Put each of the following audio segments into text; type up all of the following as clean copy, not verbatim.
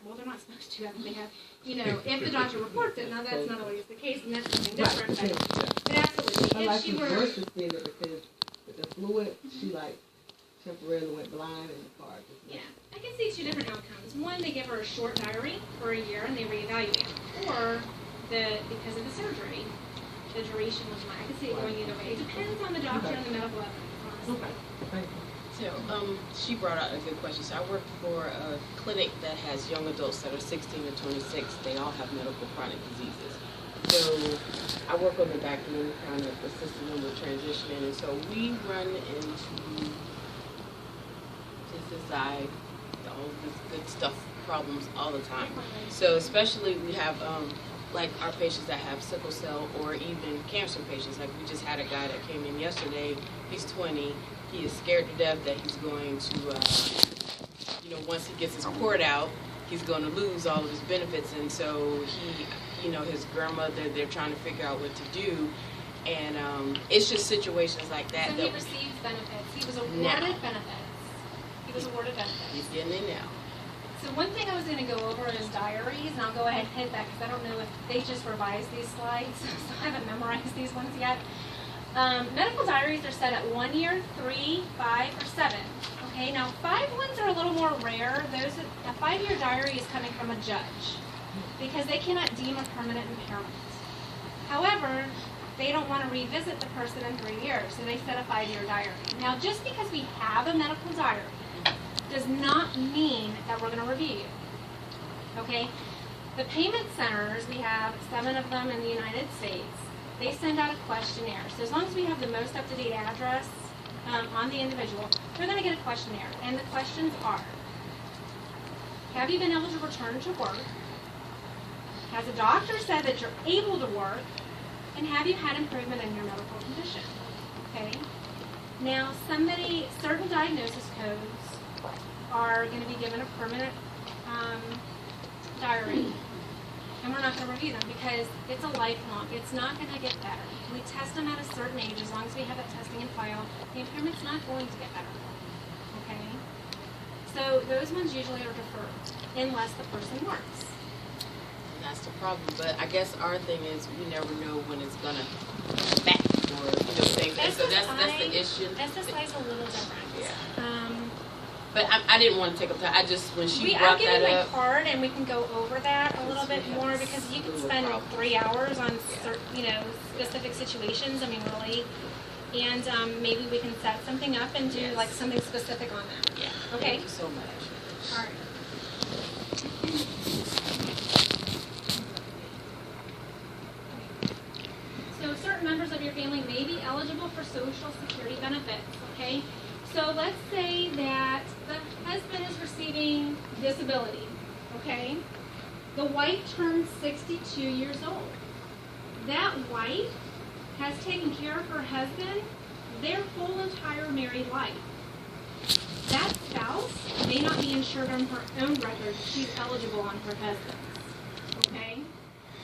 well, they're not supposed to. They have, you know, if the doctor reports it. Now, that's not always the case, and that's something different. But absolutely, if she were... worse than it because with the fluid, she, like, temporarily went blind in the car. Yeah, I can see two different outcomes. One, they give her a short diary for a year, and they reevaluate. Or, because of the surgery, the duration was mine. I can see it going either way. It depends on the doctor and the medical evidence, honestly. Okay, thank you. So, she brought out a good question. So I work for a clinic that has young adults that are 16 to 26. They all have medical chronic diseases. So I work on the back end, kind of assisting them with transitioning. And so we run into SSI, all this good stuff, problems all the time. So especially we have like our patients that have sickle cell or even cancer patients. Like we just had a guy that came in yesterday. He's 20. He is scared to death that he's going to, you know, once he gets his report out, he's going to lose all of his benefits. And so he, you know, his grandmother, they're trying to figure out what to do. And it's just situations like that. So he receives benefits. He was awarded benefits. He was awarded benefits. He's getting it now. So one thing I was going to go over is diaries, and I'll go ahead and hit that because I don't know if they just revised these slides, so I haven't memorized these ones yet. Medical diaries are set at 1 year, 3, 5, or 7. Okay, now 5 ones are a little more rare. A 5-year diary is coming from a judge because they cannot deem a permanent impairment. However, they don't want to revisit the person in 3 years, so they set a 5-year diary. Now, just because we have a medical diary does not mean that we're going to review you. Okay? The payment centers, we have 7 of them in the United States. They send out a questionnaire. So as long as we have the most up-to-date address on the individual, they're going to get a questionnaire. And the questions are, have you been able to return to work? Has a doctor said that you're able to work? And have you had improvement in your medical condition? Okay? Now, certain diagnosis codes are going to be given a permanent diary. And we're not going to review them because it's a lifelong. It's not going to get better. We test them at a certain age. As long as we have that testing in file, the impairment's not going to get better. Okay? So those ones usually are deferred unless the person works. And that's the problem. But I guess our thing is we never know when it's going to come back or, you know, things. And so that's the issue. SSI is a little different. Yeah. But I didn't want to take up time. I just, when she brought that up. I'll give you my card and we can go over that a little bit more because you can spend 3 hours on, you know, specific situations. I mean, really. And maybe we can set something up and do like something specific on that. Yeah. Okay. Thank you so much. All right. So certain members of your family may be eligible for Social Security benefits. Okay. So let's say that the husband is receiving disability, okay? The wife turns 62 years old. That wife has taken care of her husband their whole entire married life. That spouse may not be insured on her own record. She's eligible on her husband's, okay?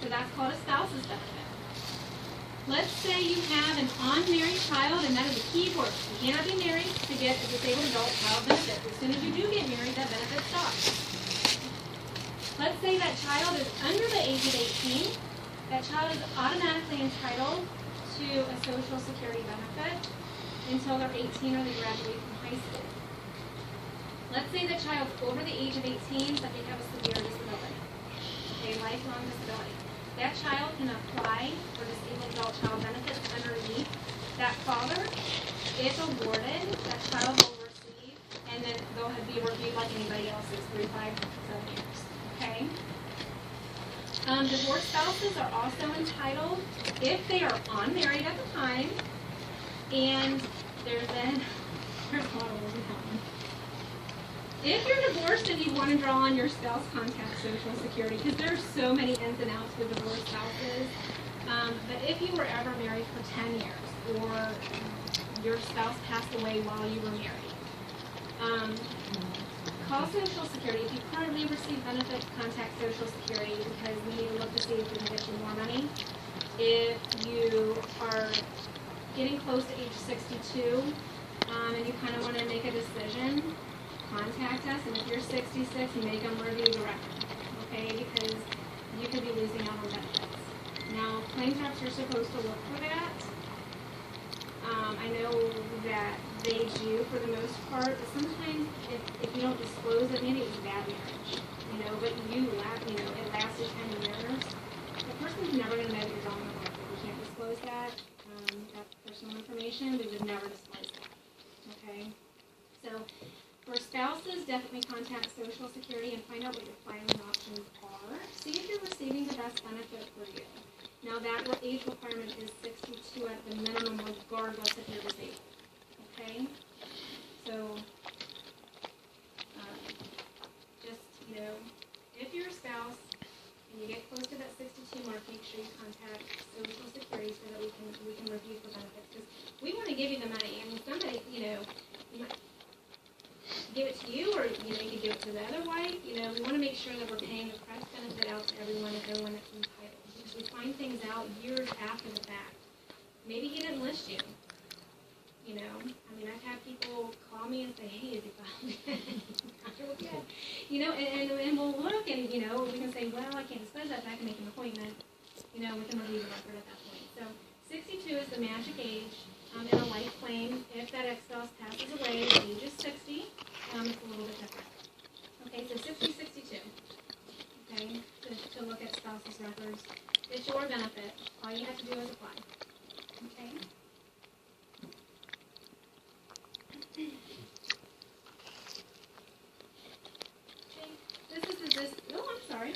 So that's called a spouse's benefit. Let's say you have an unmarried child, and that is a key word. You cannot be married to get a disabled adult child benefit. As soon as you do get married, that benefit stops. Let's say that child is under the age of 18. That child is automatically entitled to a Social Security benefit until they're 18 or they graduate from high school. Let's say the child's over the age of 18, but they have a severe disability, a lifelong disability. That child can apply for disabled adult child benefits underneath that father. If awarded, that child will receive, and then they'll be reviewed like anybody else's 3, 5, 7 years. Okay? Divorced spouses are also entitled if they are unmarried at the time, and there's a lot of words in that one. If you're divorced and you want to draw on your spouse, contact Social Security because there's so many ins and outs with divorced spouses. But if you were ever married for 10 years or your spouse passed away while you were married, call Social Security. If you currently receive benefits, contact Social Security because we need to look to see if we can get you more money. If you are getting close to age 62 and you kind of want to make a decision, contact us, and if you're 66, make them review the record, okay? Because you could be losing out on benefits. Now, claims reps are supposed to look for that. I know that they do for the most part, but sometimes if you don't disclose it, maybe it was a bad marriage, but it lasted 10 years. The person's never going to know that you're on the record. We can't disclose that. That's personal information. We would never disclose that. Okay? So, for spouses, definitely contact Social Security and find out what your filing options are. See if you're receiving the best benefit for you. Now, that age requirement is 62 at the minimum, regardless if you're disabled. Okay? So, if you're a spouse and you get close to that 62 mark, make sure you contact Social Security so that we can review for benefits. Because we want to give you the money. I mean, somebody, you might give it to you, or you could give it to the other wife. We want to make sure that we're paying the correct benefit out to everyone that's entitled. Because we find things out years after the fact. Maybe he didn't list you. I've had people call me and say, "Hey, is it filed?" And we'll look, and we can say, "Well, I can't disclose that, but I can make an appointment." We can review the record at that point. So 62 is the magic age in a life claim. If that ex-spouse passes away, the age is 60. It's a little bit different. Okay, so 60, 62. Okay, to look at spouse's records. It's your benefit. All you have to do is apply. Okay. Oh, I'm sorry.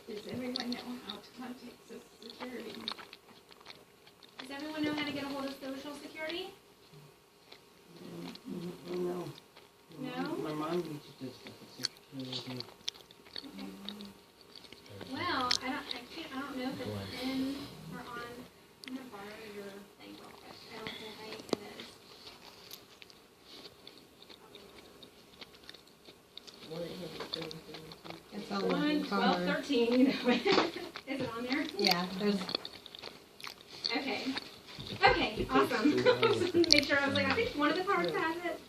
Does everyone know how to contact Social Security? Does everyone know how to get a hold of Social Security? No. No? My mom used to do stuff at Secretary. Okay. Well, I don't know if it's in or on. I'm gonna borrow your thing real quick. I don't think it is. It's on my 1, 12, 13, Is it on there? Yeah, there's. Okay. Okay, awesome. Make sure, I was like, I think one of the cards has it.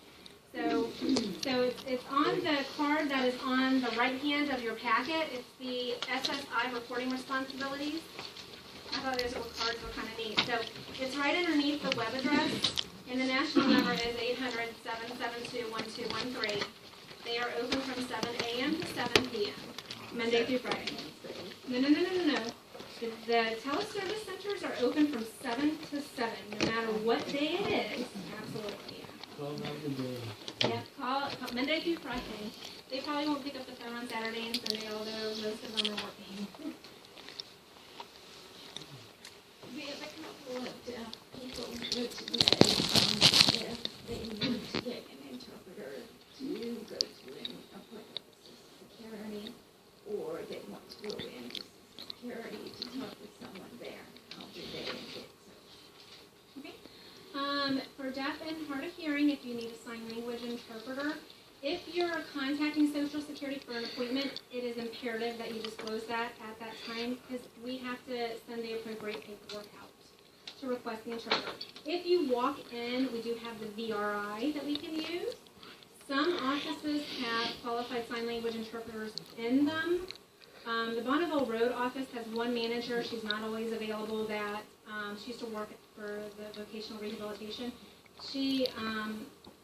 So it's on the card that is on the right hand of your packet. It's the SSI reporting responsibilities. I thought those little cards were kind of neat. So it's right underneath the web address, and the national number is 800-772-1213. They are open from 7 a.m. to 7 p.m., Monday through Friday. No. The teleservice centers are open from 7 to 7, no matter what day it is. Absolutely, yeah. 12 hours a day. Yeah, call Monday through Friday. They probably won't pick up the phone on Saturday and Sunday, although most of them are working. We have a couple of people who today, if they need to get an interpreter to go to an appointment with Social Security, or they want to go into Security to talk with someone there, how do they get so? Okay. For deaf and hard of hearing, if you need a sign language interpreter, if you're contacting Social Security for an appointment, it is imperative that you disclose that at that time, because we have to send the appropriate paperwork out to request the interpreter. If you walk in, we do have the VRI that we can use. Some offices have qualified sign language interpreters in them. The Bonneville Road office has one manager. She's not always available. She used to work for the vocational rehabilitation. She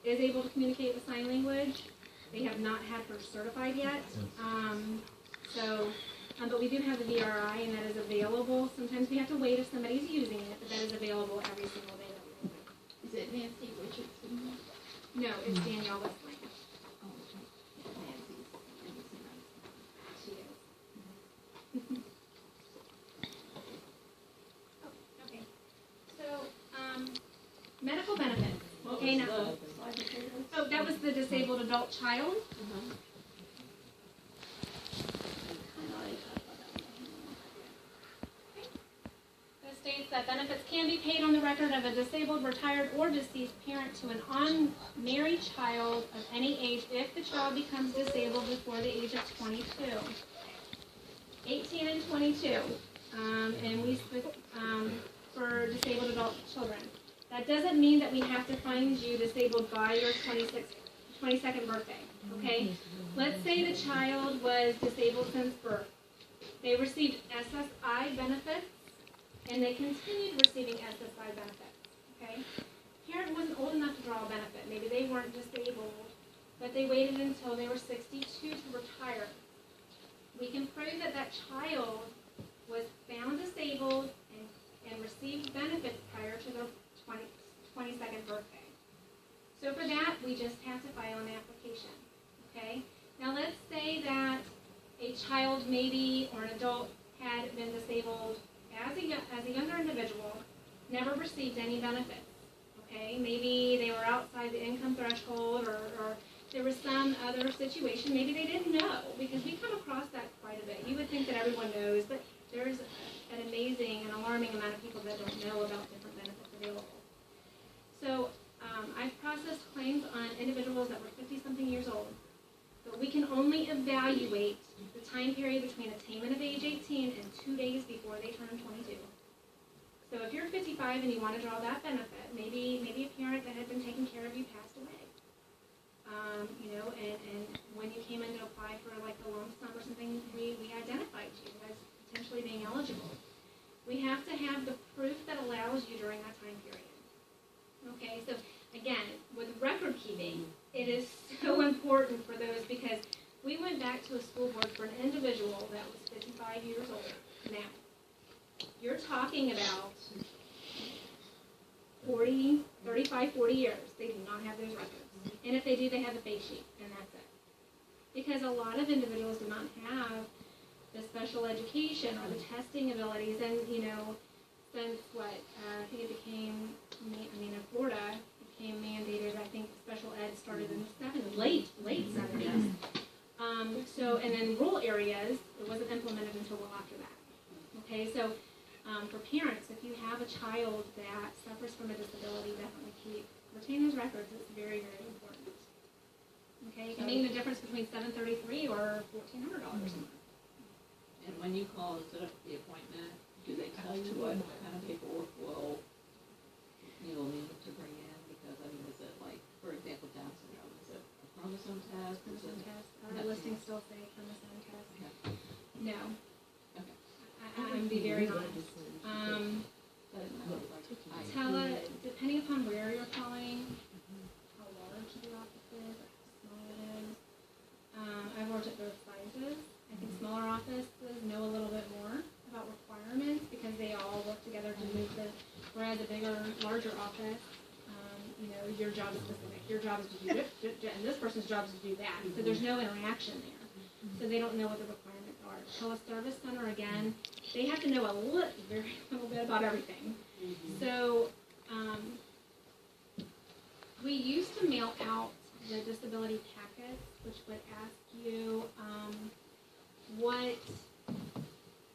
is able to communicate with sign language. They have not had her certified yet. But we do have the VRI, and that is available. Sometimes we have to wait if somebody's using it, but that is available every single day that we open. Is it Nancy Richardson? No, it's Danielle Westling. Oh, Nancy's nice. She is. Okay. So, medical benefits. Okay, now. Oh, that was the disabled adult child. It states that benefits can be paid on the record of a disabled, retired, or deceased parent to an unmarried child of any age if the child becomes disabled before the age of 22. 18 and 22. For disabled adult children. That doesn't mean that we have to find you disabled by your 26th 22nd birthday, okay? Let's say the child was disabled since birth. They received SSI benefits, and they continued receiving SSI benefits, okay? Parent wasn't old enough to draw a benefit. Maybe they weren't disabled, but they waited until they were 62 to retire. We can prove that that child was found disabled and received benefits prior to their 22nd birthday. So for that, we just have to file an application, okay? Now let's say that a child maybe or an adult had been disabled as a younger individual, never received any benefits, okay? Maybe they were outside the income threshold or there was some other situation. Maybe they didn't know, because we come across that quite a bit. You would think that everyone knows, but there's an amazing and alarming amount of people that don't know about different benefits available. So I've processed claims on individuals that were 50-something years old, but we can only evaluate the time period between attainment of age 18 and 2 days before they turn 22. So if you're 55 and you want to draw that benefit, maybe a parent that had been taking care of you passed away. And when you came in to apply for like the lump sum or something, we identified you as potentially being eligible. We have to have the proof that allows you during that time period. Okay, so again, with record keeping, it is so important for those, because we went back to a school board for an individual that was 55 years old. Now, you're talking about 35, 40 years. They do not have those records. And if they do, they have the face sheet, and that's it. Because a lot of individuals do not have the special education or the testing abilities. And, since I think it became, in Florida, it became mandated, I think special ed started in the 70s, late 70s. And then rural areas, it wasn't implemented until well after that. Okay, so for parents, if you have a child that suffers from a disability, definitely retain those records. It's very, very important. Okay, it can make the difference between $733 or $1,400 a month. And when you call and set up the appointment, do they tell you what kind of paperwork you'll need to bring in? Because is it like, for example, Down syndrome? Is it a chromosome test? Chromosome test. Our listings still say chromosome test. Okay. No. Okay. I'm going to be very honest. Depending upon where you're calling, how large the office is, or how small it is. I've worked at both sizes. I think smaller offices know a little bit more about requirements because they all work together to move whereas a larger office, your job is specific. Your job is to do this, and this person's job is to do that. So there's no interaction there. So they don't know what the requirements are. Teleservice center, again, they have to know very little bit about everything. So we used to mail out the disability packets, which would ask you what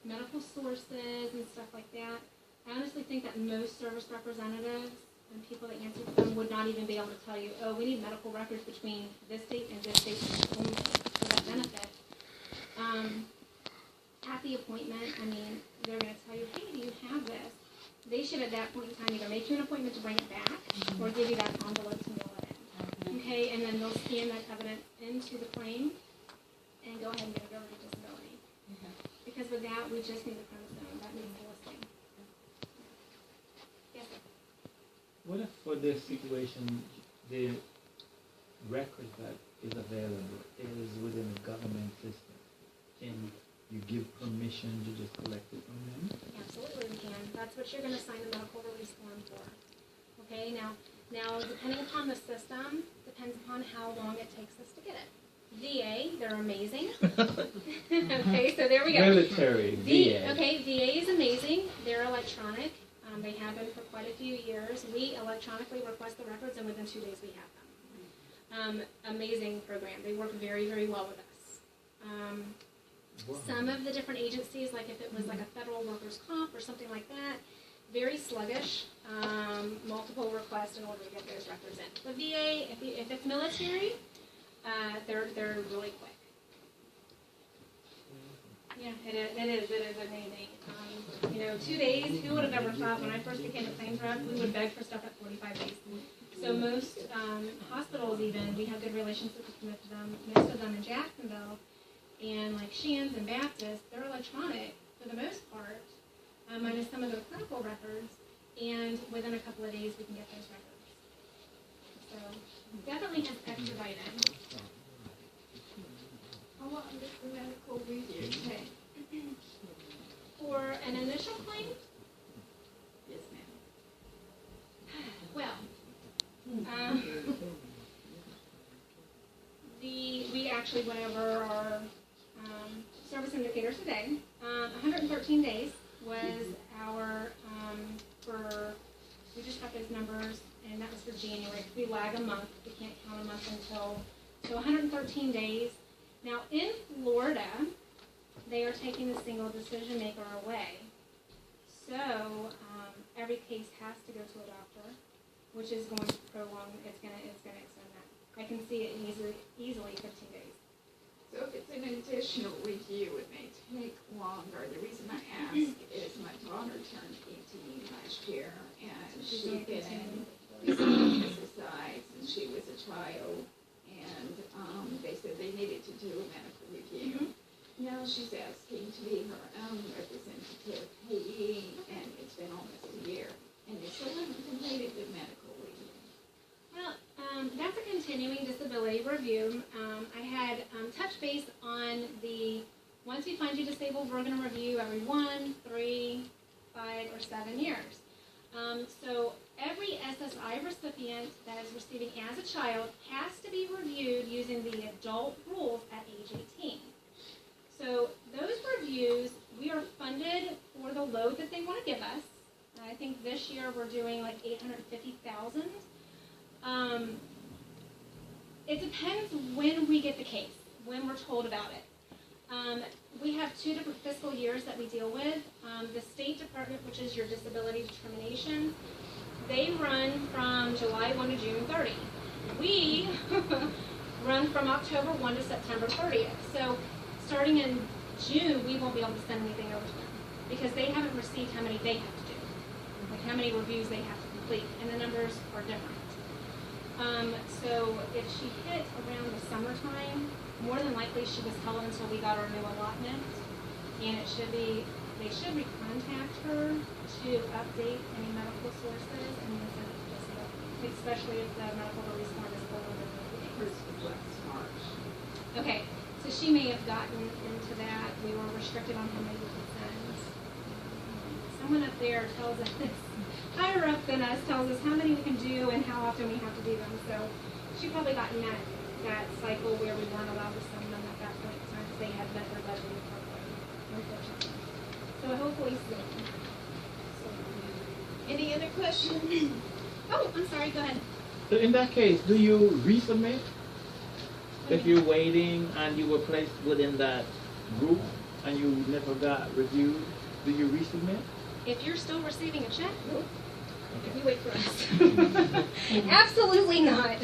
medical sources and stuff like that. I honestly think that most service representatives and people that answer to them would not even be able to tell you, oh, we need medical records between this date and this date for that benefit. At the appointment, they're going to tell you, hey, do you have this? They should at that point in time either make you an appointment to bring it back or give you that envelope to mail it in. Okay, and then they'll scan that evidence into the claim and go ahead and get it over to disability. Okay. Because with that, we just need the chromosome. That needs the listing. Yes, sir. What if for this situation, the record that is available is within the government system? Can you give permission to just collect it from them? Absolutely, we can. That's what you're going to sign the medical release form for. Okay, now depending upon the system, depends upon how long it takes us to get it. VA, they're amazing. Okay, so there we go. Military, VA. Okay, VA is amazing. They're electronic. They have been for quite a few years. We electronically request the records, and within 2 days we have them. Amazing program. They work very, very well with us. Some of the different agencies, like if it was like a federal workers' comp or something like that, very sluggish, multiple requests in order to get those records in. The VA, if it's military, they're really quick. Yeah, it is amazing. 2 days, who would have ever thought when I first became a claims rep, we would beg for stuff at 45 days. So most hospitals even, we have good relationships with them, most of them in Jacksonville, and like Shands and Baptist, they're electronic for the most part, minus some of their clinical records, and within a couple of days we can get those records. So definitely has expedited. How long does the medical review take? For an initial claim, Yes, ma'am. well, we actually went over our service indicators today. 113 days was our, we just got those numbers, and that was for January. We lag a month. We can't count a month until, so 113 days. Now, in Florida, they are taking the single decision maker away. So, every case has to go to a doctor, which is going to prolong, it's gonna extend that. I can see it easily 15 days. So if it's an additional review, it may take longer. The reason I ask is my daughter turned 18 last year, and she'd been in SSI since she was a child, and they said they needed to do a medical review. Now she's asking to be her own representative payee, and it's been almost a year, and they still haven't completed the medical review. Well, that's a continuing disability review. I had touch base on the, once we find you disabled, we're going to review every 1, 3, 5, or 7 years. So every SSI recipient that is receiving as a child has to be reviewed using the adult rules at age 18. So those reviews, we are funded for the load that they want to give us. I think this year we're doing like $850,000. It depends when we get the case, when we're told about it. We have 2 different fiscal years that we deal with. The State Department, which is your disability determination, they run from July 1 to June 30. We run from October 1 to September 30th. So starting in June, we won't be able to send anything over to them because they haven't received how many they have to do, like how many reviews they have to complete, and the numbers are different. So if she hit around the summertime, more than likely she was held until we got our new allotment, and it should be, they should recontact her to update any medical sources and then send it to disability, especially if the medical release form is older than 30 days. Hers was last March. Okay, so she may have gotten into that. We were restricted on how many we could send. Someone up there tells us, higher up than us, tells us how many we can do and how often we have to do them. So she probably got in that cycle where we weren't allowed to send them at that point in time because they had met their budget, unfortunately. So hopefully soon. Any other questions? Oh, I'm sorry, go ahead. So in that case, do you resubmit? If you're waiting and you were placed within that group and you never got reviewed, do you resubmit? If you're still receiving a check, Okay. you wait for us. Absolutely not.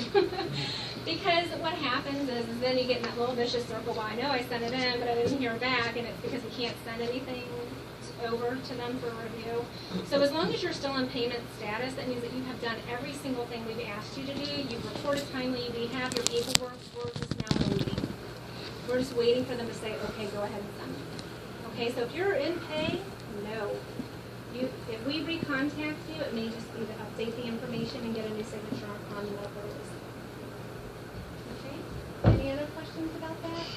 Because what happens is then you get in that little vicious circle. Well, I know I sent it in, but I didn't hear back, and it's because we can't send anything over to them for review. So as long as you're still in payment status, that means that you have done every single thing we've asked you to do. You've reported timely. We have your paperwork. We're just now waiting. We're just waiting for them to say, okay, go ahead and send it. Okay, so if you're in pay, no. If we recontact you, it may just be to update the information and get a new signature on the medical release. Okay? Any other questions about that?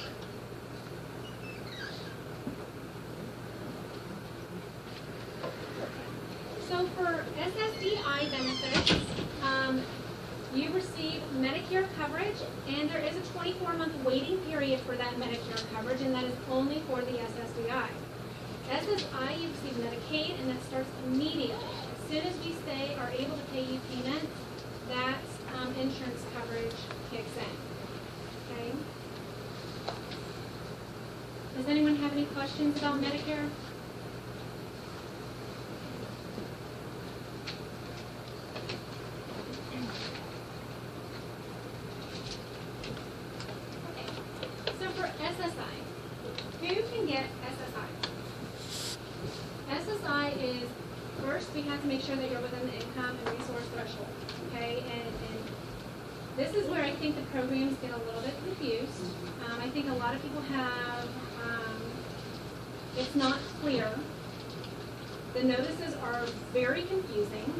So for SSDI benefits, you receive Medicare coverage, and there is a 24-month waiting period for that Medicare coverage, and that is only for the SSDI. SSI, you receive Medicaid, and that starts immediately. As soon as we say are able to pay you payment, that insurance coverage kicks in. Okay? Does anyone have any questions about Medicare? Okay. So for SSI, who can get SSI? SSI is first we have to make sure that you're within the income and resource threshold, okay? And this is where I think the programs get a little bit confused. I think a lot of people have, it's not clear. The notices are very confusing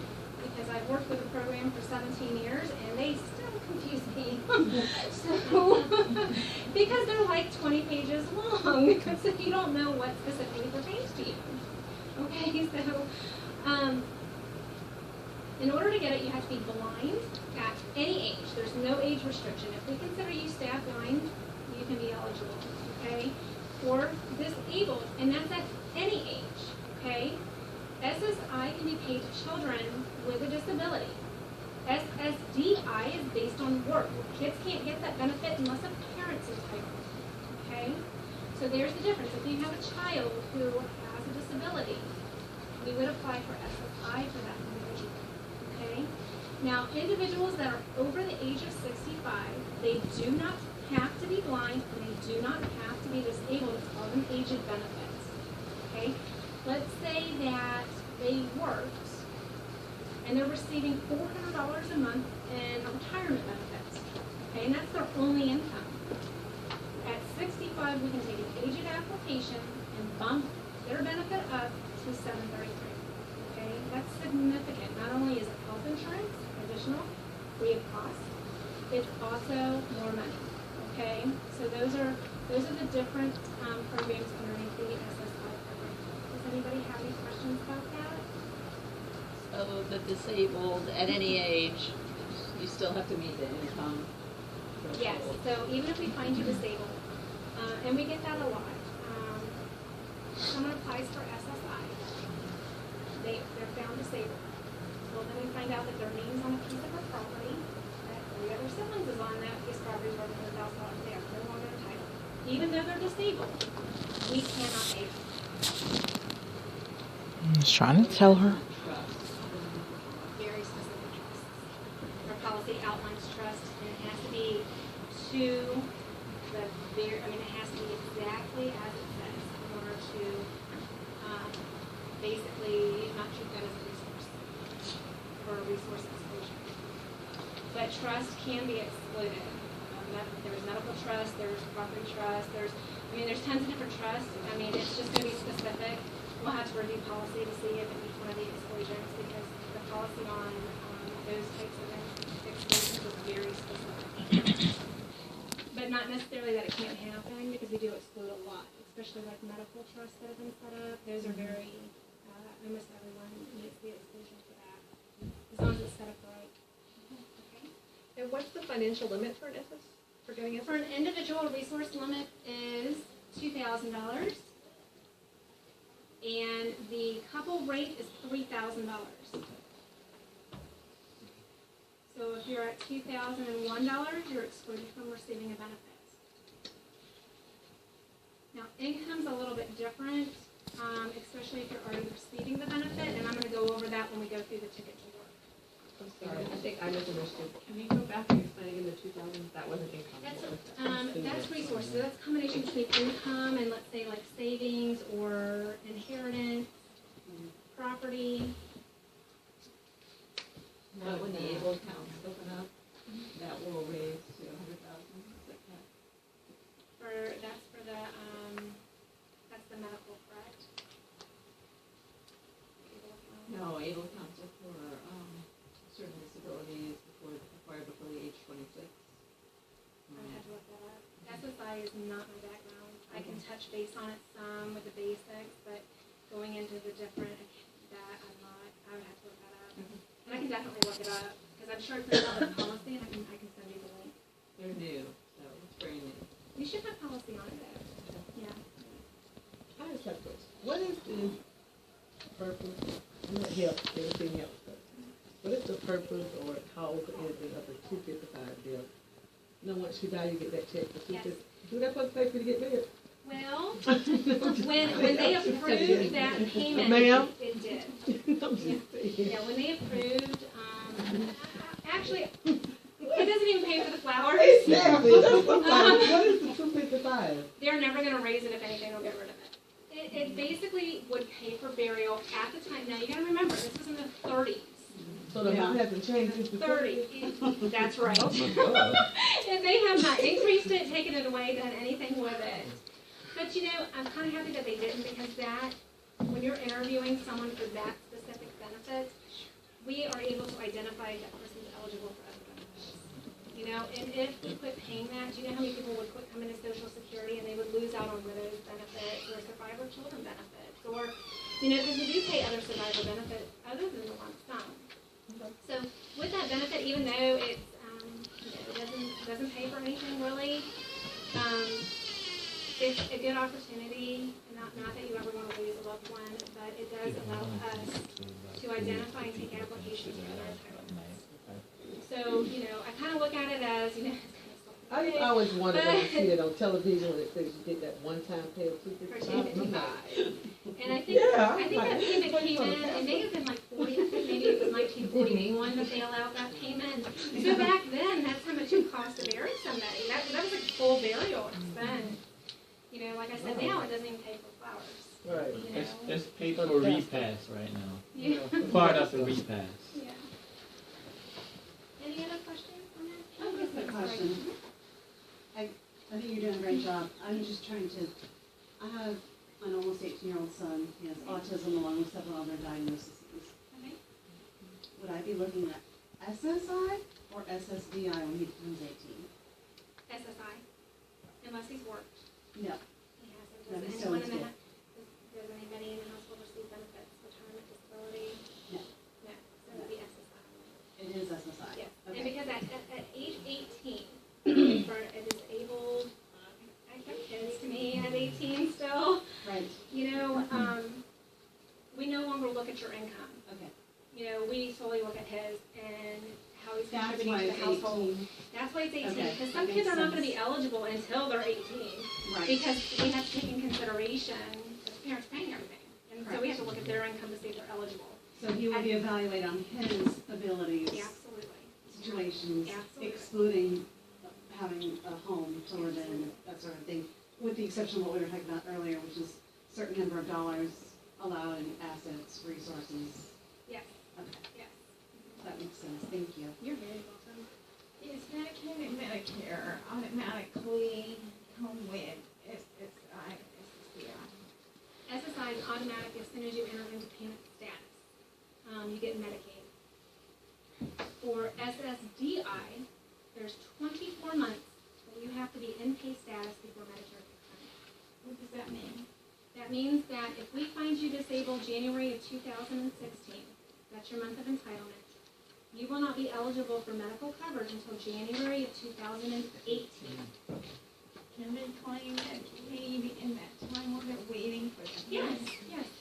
because I've worked with a program for 17 years and they still confuse me. So, because they're like 20 pages long, so you don't know what specifically pertains to you. Okay, so in order to get it, you have to be blind at any age. There's no age restriction. If we consider you staff blind, you can be eligible, okay? Or disabled, and that's at any age, okay? SSI can be paid to children with a disability. SSDI is based on work. Kids can't get that benefit unless a parent's entitled, okay? So there's the difference. If you have a child who has a disability, we would apply for SSI for that individual, okay? Now, individuals that are over the age of 65, they do not have to be blind and they do not have to be disabled. It's called an aged benefits, okay? Let's say that they worked and they're receiving $400 a month in retirement benefits, okay? And that's their only income. At 65, we can take an aged application and bump their benefit up to $733, okay? That's significant. Not only is it health insurance, additional, free of cost, it's also more money, okay? So those are the different programs underneath the SSI program. Does anybody have any questions about that? So the disabled, at any age, you still have to meet the income threshold? Yes, so even if we find you disabled, and we get that a lot, someone applies for SSI, they're found disabled. Well, then we find out that their name's on a piece of her property, that the other siblings is on that piece of property worth $100,000 there, no longer entitled. Even though they're disabled, we cannot pay them. I was trying to tell her. Very specific trusts. Our policy outlines trust, and it has to be to the it has to be exactly as it says in order to basically not treat that as a resource or a resource exclusion. But trust can be excluded. There's medical trust, there's property trust, there's tons of different trusts. It's just going to be specific. We'll have to review policy to see if it meets one of the exclusions because the policy on those types of exclusions is very specific. But not necessarily that it can't happen because we do exclude a lot, especially like medical trusts that have been set up. Those are very, almost everyone needs the exclusion for that, as long as it's set up right. Okay. And what's the financial limit for an SS, for getting SS? For an individual resource limit is $2,000, and the couple rate is $3,000. So if you're at $2,001, you're excluded from receiving a benefit. Now, income's a little bit different, especially if you're already receiving the benefit, and I'm going to go over that when we go through the ticket to work. I'm sorry, I think I misunderstood. Can you go back and explain again the 2,000? That wasn't income. That's resources. That's a combination between income and, let's say, like savings or inheritance, property. But when the able accounts open up, that will raise to 100,000. That's for the that's the medical, correct? No, able accounts are for certain disabilities acquired before the age 26. I had to look that up. SSI is not my background. I can touch base on it some with the basics, but going into the different that I'm not. I would have to look that up. And I can definitely look it up, because I'm sure it's another policy, and I can send you the link. They're new, so it's very new. You should have policy on it, though. Yeah. I just have a question. What is the purpose? I'm not help, everything else. What is the purpose or cause or anything of the 255 bill? You know, once you die, you get that check for 250. Do that supposed to pay for you to get married? Well, when they approved that payment, Ma'am? it did. I'm just saying. Yeah, when they approved, actually, it doesn't even pay for the flowers. Exactly. That's what I'm saying. What is the 255? They're never going to raise it. If anything, they'll get rid of it. It basically would pay for burial at the time. Now, you gotta remember, this was in the 30s. So the amount hasn't changed since the 30, that's right. Oh my God. If they have not increased it, taken it away, done anything with it. But you know, I'm kind of happy that they didn't, because that, when you're interviewing someone for that specific benefit, we are able to identify that person's eligible for other benefits. You know, and if we quit paying that, do you know how many people would quit coming to Social Security and they would lose out on widows benefits or survivor children benefits, or, you know, because we do pay other survivor benefits other than the lump sum. So with that benefit, even though it's, you know, it doesn't pay for anything really, it's a good opportunity. Not that you ever want to lose a loved one, but it does allow us to identify and take applications for their entitlements. So, you know, I kind of look at it as, you know, I just always wondered when I see it on television when it says you get that one-time pay of for $255. $255. And I think that payment came in, it may have been like 40, I think maybe it was 1941 that they allowed that payment. So back then, that's how much it cost to bury somebody. That was like full burial expense. You know, like I said, now it doesn't even pay for flowers. Right. You know? It's paid for repass right now. Yeah. Part of the repass. Yeah. Any other questions on that? I have a question. I think you're doing a great job. I'm just trying to, I have an almost 18-year-old son. He has autism along with several other diagnoses. Okay. Would I be looking at SSI or SSDI when he turns 18? SSI, unless he's worked. No. He hasn't. No, Does he's still in anyone school. does anybody in the household receive benefits, retirement, disability? No. No, so it would be SSI. It is SSI. Yes, and Okay. because at age 18, for a disabled, I have kids to me at 18 still, Right. you know, we no longer look at your income. Okay. You know, we solely look at his and how he's That's contributing why to the it's household. 18. That's why it's 18, Okay, because that some kids makes are not going to sense. be eligible until they're 18. Right. Because we have to take in consideration the parents paying everything. And so we have to look at their income to see if they're eligible. So he will be evaluated on his abilities, Yeah, absolutely. situations, Absolutely. excluding having a home to live in, that sort of thing, with the exception of what we were talking about earlier, which is certain number of dollars allowed in assets, resources. Yes, Okay, yes. that makes sense. Thank you. You're very welcome. Is Medicaid and Medicare automatically come with SSI, SSDI? SSI is automatic as soon as you enter into payment status. You get Medicaid. For SSDI, there's 24 months that you have to be in pay status before Medicare kicks in. What does that mean? That means that if we find you disabled January of 2016, that's your month of entitlement, you will not be eligible for medical coverage until January of 2018. Can they claim Medicaid in that time while they're waiting for the Yes,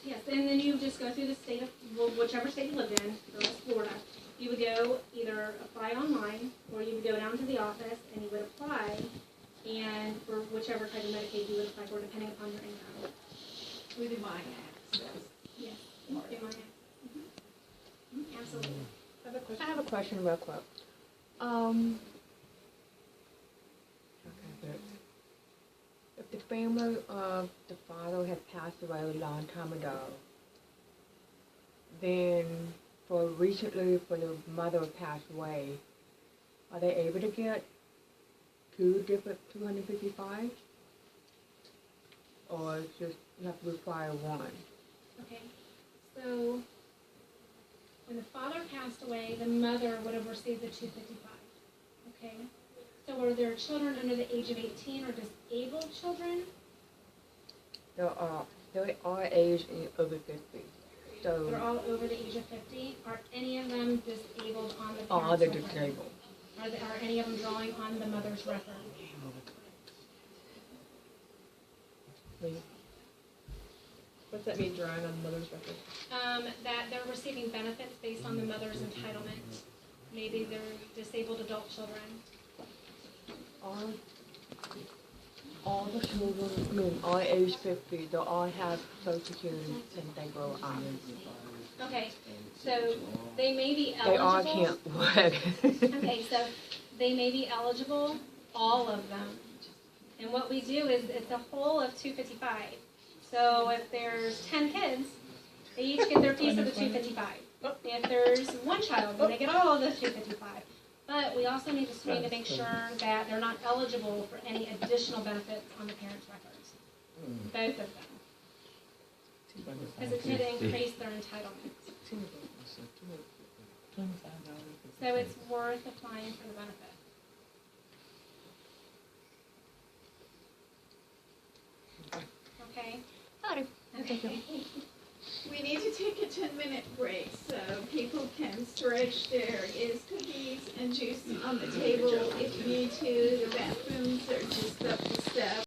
yes. And then you just go through the state of, well, whichever state you lived in, for us, Florida. You would go either apply online, or you would go down to the office and you would apply, and for whichever type of Medicaid you would apply for, depending upon your income. with my access? Yes. Absolutely. I have a question real quick. If the family of the father had passed away a long time ago, then for the mother passed away, are they able to get two different 255? Or just you have to require one? Okay. So, when the father passed away, the mother would have received the 255. Okay? So were there children under the age of 18 or disabled children? They are aged over 50. So They're all over the age of 50. Are any of them disabled on the all parents' the record? disabled. Are any of them drawing on the mother's record? What's that mean, drawing on the mother's record? That they're receiving benefits based on the mother's entitlement. Maybe they're disabled adult children. All the children, all age 50, they all have Social Security since they grow up. Okay, so they may be They all eligible. can't work. Okay, so they may be eligible, all of them. And what we do is it's a whole of 255. So if there's 10 kids, they each get their piece of the 255. If there's one child, then they get all of the 255. But we also need to screen to make sure that they're not eligible for any additional benefits on the parents' records. Both of them. Because it could increase their entitlement. So it's worth applying for the benefit. Okay? Okay. We need to take a 10-minute break so people can stretch. There is cookies and juice on the table if you need to. The bathrooms are just up the steps.